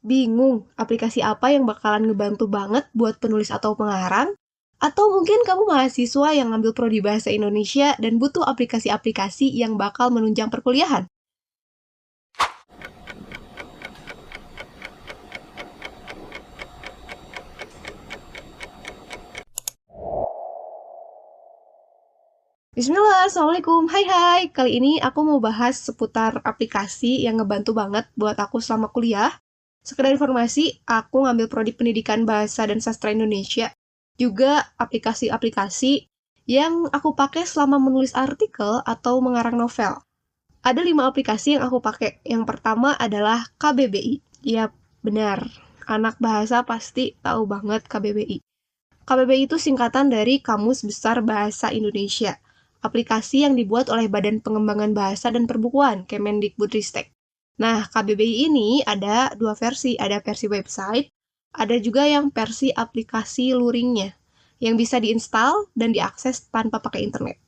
Bingung aplikasi apa yang bakalan ngebantu banget buat penulis atau pengarang? Atau mungkin kamu mahasiswa yang ngambil prodi bahasa Indonesia dan butuh aplikasi-aplikasi yang bakal menunjang perkuliahan? Bismillah, Assalamualaikum. Hai. Kali ini aku mau bahas seputar aplikasi yang ngebantu banget buat aku selama kuliah. Sekedar informasi, aku ngambil prodi pendidikan bahasa dan sastra Indonesia. Juga aplikasi-aplikasi yang aku pakai selama menulis artikel atau mengarang novel. Ada 5 aplikasi yang aku pakai. Yang pertama adalah KBBI. Yap, benar. Anak bahasa pasti tahu banget KBBI. KBBI itu singkatan dari Kamus Besar Bahasa Indonesia, aplikasi yang dibuat oleh Badan Pengembangan Bahasa dan Perbukuan, Kemendikbudristek. Nah, KBBI ini ada 2 versi, ada versi website, ada juga yang versi aplikasi luringnya, yang bisa diinstal dan diakses tanpa pakai internet.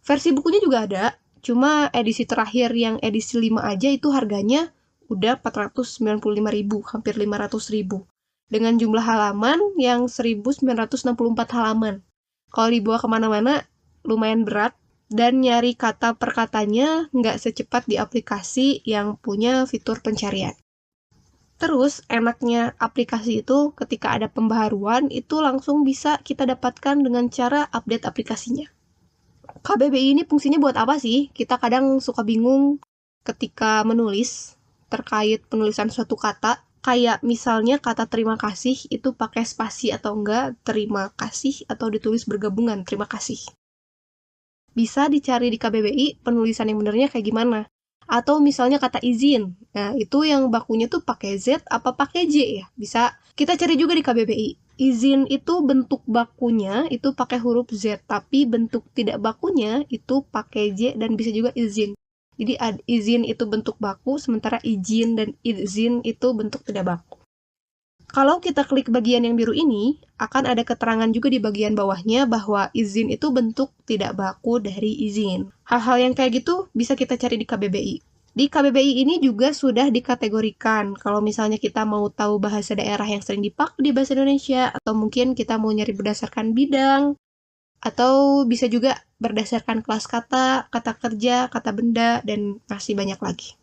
Versi bukunya juga ada, cuma edisi terakhir yang edisi 5 aja itu harganya udah 495.000, hampir 500.000. Dengan jumlah halaman yang 1964 halaman. Kalau dibawa kemana-mana, lumayan berat, dan nyari kata per katanya nggak secepat di aplikasi yang punya fitur pencarian. Terus, enaknya aplikasi itu ketika ada pembaharuan, itu langsung bisa kita dapatkan dengan cara update aplikasinya. KBBI ini fungsinya buat apa sih? Kita kadang suka bingung ketika menulis terkait penulisan suatu kata. Kayak misalnya kata terima kasih itu pakai spasi atau enggak, terima kasih atau ditulis bergabungan, terima kasih. Bisa dicari di KBBI penulisan yang benernya kayak gimana. Atau misalnya kata izin. Nah, itu yang bakunya tuh pakai Z apa pakai J ya? Bisa kita cari juga di KBBI. Izin itu bentuk bakunya itu pakai huruf Z, tapi bentuk tidak bakunya itu pakai J dan bisa juga izin. Jadi izin itu bentuk baku, sementara izin dan izin itu bentuk tidak baku. Kalau kita klik bagian yang biru ini, akan ada keterangan juga di bagian bawahnya bahwa izin itu bentuk tidak baku dari izin. Hal-hal yang kayak gitu bisa kita cari di KBBI. Di KBBI ini juga sudah dikategorikan. Kalau misalnya kita mau tahu bahasa daerah yang sering dipakai di bahasa Indonesia, atau mungkin kita mau nyari berdasarkan bidang, atau bisa juga berdasarkan kelas kata, kata kerja, kata benda, dan masih banyak lagi.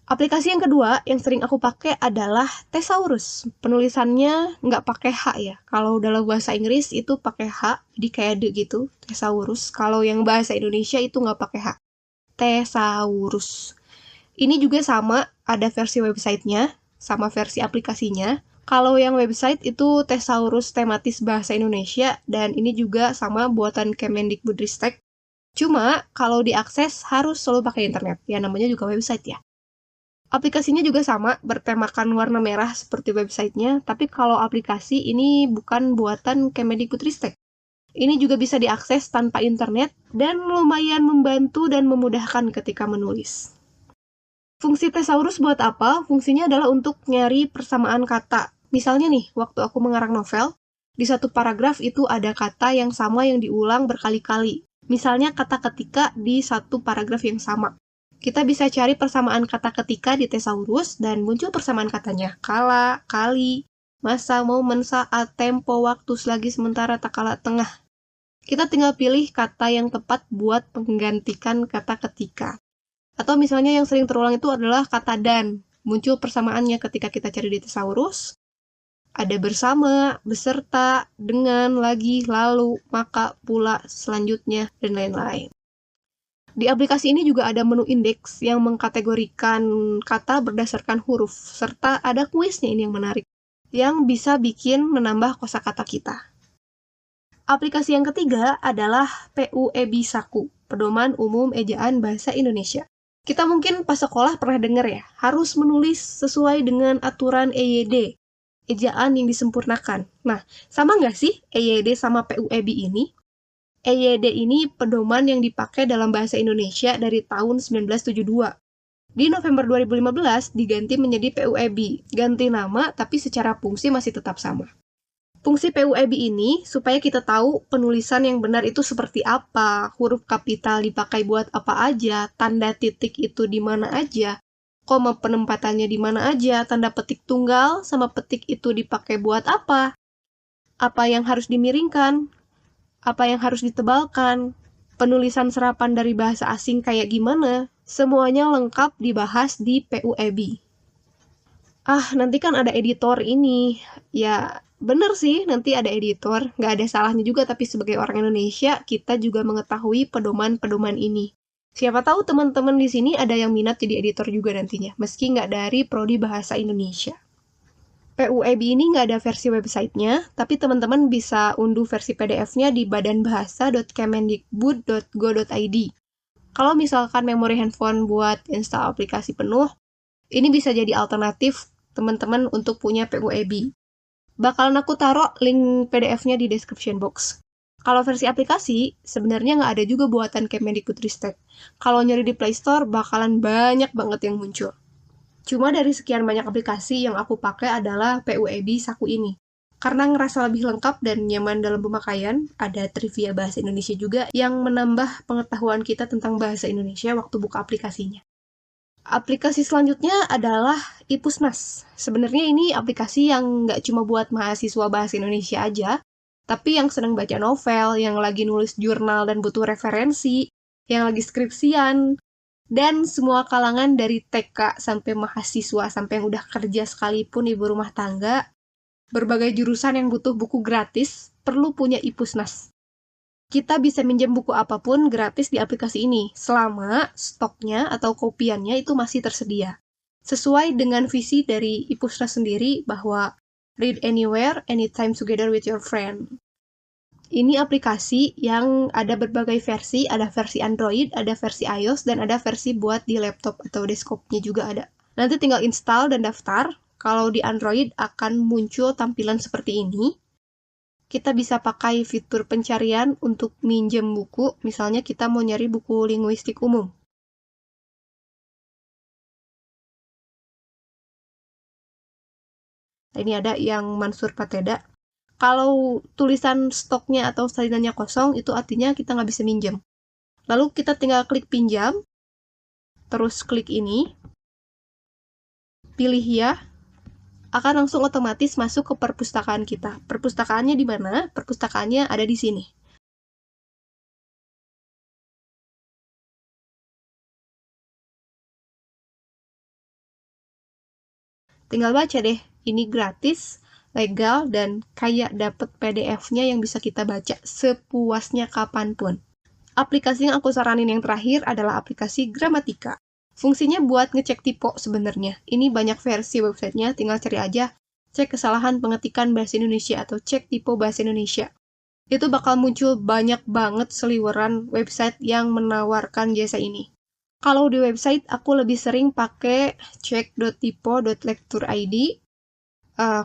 Aplikasi yang kedua yang sering aku pakai adalah Thesaurus. Penulisannya nggak pakai H ya. Kalau dalam bahasa Inggris itu pakai H, jadi kayak D gitu, Thesaurus. Kalau yang bahasa Indonesia itu nggak pakai H. Thesaurus. Ini juga sama, ada versi websitenya, sama versi aplikasinya. Kalau yang website itu Thesaurus Tematis Bahasa Indonesia, dan ini juga sama buatan Kemendikbudristek. Cuma, kalau diakses harus selalu pakai internet. Ya, namanya juga website ya. Aplikasinya juga sama, bertemakan warna merah seperti websitenya, tapi kalau aplikasi ini bukan buatan Kemendikbudristek. Ini juga bisa diakses tanpa internet, dan lumayan membantu dan memudahkan ketika menulis. Fungsi Thesaurus buat apa? Fungsinya adalah untuk nyari persamaan kata. Misalnya nih, waktu aku mengarang novel, di satu paragraf itu ada kata yang sama yang diulang berkali-kali. Misalnya kata ketika di satu paragraf yang sama. Kita bisa cari persamaan kata ketika di Thesaurus dan muncul persamaan katanya. Kala, kali, masa, momen, saat, tempo, waktu, selagi, sementara, tak kala, tengah. Kita tinggal pilih kata yang tepat buat menggantikan kata ketika. Atau misalnya yang sering terulang itu adalah kata dan. Muncul persamaannya ketika kita cari di Thesaurus. Ada bersama, beserta, dengan, lagi, lalu, maka, pula, selanjutnya, dan lain-lain. Di aplikasi ini juga ada menu indeks yang mengkategorikan kata berdasarkan huruf, serta ada kuisnya ini yang menarik, yang bisa bikin menambah kosakata kita. Aplikasi yang ketiga adalah PUEBI Saku, Pedoman Umum Ejaan Bahasa Indonesia. Kita mungkin pas sekolah pernah dengar ya, harus menulis sesuai dengan aturan EYD, ejaan yang disempurnakan. Nah, sama nggak sih EYD sama PUEBI ini? EYD ini pedoman yang dipakai dalam bahasa Indonesia dari tahun 1972. Di November 2015 diganti menjadi PUEBI, ganti nama tapi secara fungsi masih tetap sama. Fungsi PUEBI ini supaya kita tahu penulisan yang benar itu seperti apa, huruf kapital dipakai buat apa aja, tanda titik itu di mana aja, koma penempatannya di mana aja, tanda petik tunggal sama petik itu dipakai buat apa yang harus dimiringkan, apa yang harus ditebalkan, penulisan serapan dari bahasa asing kayak gimana, semuanya lengkap dibahas di PUEB. Nanti kan ada editor ini. Ya, bener sih, nanti ada editor. Nggak ada salahnya juga, tapi sebagai orang Indonesia, kita juga mengetahui pedoman-pedoman ini. Siapa tahu teman-teman di sini ada yang minat jadi editor juga nantinya, meski nggak dari Prodi Bahasa Indonesia. PUEB ini nggak ada versi websitenya, tapi teman-teman bisa unduh versi PDF-nya di badanbahasa.kemendikbud.go.id. Kalau misalkan memori handphone buat install aplikasi penuh, ini bisa jadi alternatif teman-teman untuk punya PUEB. Bakalan aku taruh link PDF-nya di description box. Kalau versi aplikasi, sebenarnya nggak ada juga buatan Kemendikbudristek. Kalau nyari di Play Store, bakalan banyak banget yang muncul. Cuma dari sekian banyak aplikasi yang aku pakai adalah PUEB Saku ini. Karena ngerasa lebih lengkap dan nyaman dalam pemakaian, ada trivia bahasa Indonesia juga yang menambah pengetahuan kita tentang bahasa Indonesia waktu buka aplikasinya. Aplikasi selanjutnya adalah Ipusnas. Sebenarnya ini aplikasi yang nggak cuma buat mahasiswa bahasa Indonesia aja, tapi yang sedang baca novel, yang lagi nulis jurnal dan butuh referensi, yang lagi skripsian, dan semua kalangan dari TK sampai mahasiswa, sampai yang udah kerja sekalipun ibu rumah tangga, berbagai jurusan yang butuh buku gratis, perlu punya Ipusnas. Kita bisa minjem buku apapun gratis di aplikasi ini, selama stoknya atau kopiannya itu masih tersedia. Sesuai dengan visi dari Ipusnas sendiri bahwa read anywhere, anytime together with your friend. Ini aplikasi yang ada berbagai versi, ada versi Android, ada versi iOS, dan ada versi buat di laptop atau desktopnya juga ada. Nanti tinggal install dan daftar. Kalau di Android akan muncul tampilan seperti ini. Kita bisa pakai fitur pencarian untuk minjem buku, misalnya kita mau nyari buku linguistik umum. Ini ada yang Mansur Pateda. Kalau tulisan stoknya atau salinannya kosong, itu artinya kita nggak bisa minjem. Lalu kita tinggal klik pinjam, terus klik ini, pilih ya, akan langsung otomatis masuk ke perpustakaan kita. Perpustakaannya di mana? Perpustakaannya ada di sini. Tinggal baca deh, ini gratis, legal, dan kayak dapet PDF-nya yang bisa kita baca sepuasnya kapanpun. Aplikasi yang aku saranin yang terakhir adalah aplikasi Gramatika. Fungsinya buat ngecek typo sebenarnya. Ini banyak versi websitenya, tinggal cari aja cek kesalahan pengetikan bahasa Indonesia atau cek typo bahasa Indonesia. Itu bakal muncul banyak banget seliweran website yang menawarkan jasa ini. Kalau di website, aku lebih sering pakai cek.typo.lecture.id.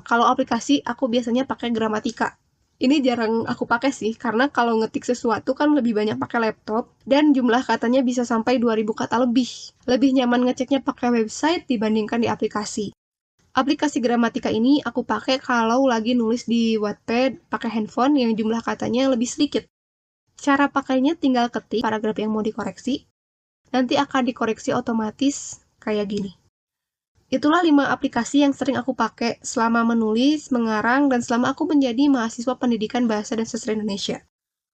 Kalau aplikasi, aku biasanya pakai Gramatika. Ini jarang aku pakai sih, karena kalau ngetik sesuatu kan lebih banyak pakai laptop, dan jumlah katanya bisa sampai 2000 kata lebih. Lebih nyaman ngeceknya pakai website dibandingkan di aplikasi. Aplikasi Gramatika ini aku pakai kalau lagi nulis di Wattpad pakai handphone yang jumlah katanya lebih sedikit. Cara pakainya tinggal ketik paragraf yang mau dikoreksi, nanti akan dikoreksi otomatis kayak gini. Itulah 5 aplikasi yang sering aku pakai selama menulis, mengarang, dan selama aku menjadi mahasiswa pendidikan bahasa dan sastra Indonesia.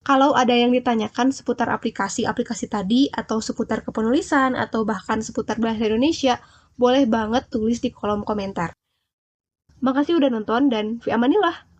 Kalau ada yang ditanyakan seputar aplikasi-aplikasi tadi, atau seputar kepenulisan, atau bahkan seputar bahasa Indonesia, boleh banget tulis di kolom komentar. Makasih udah nonton, dan fi amanillah.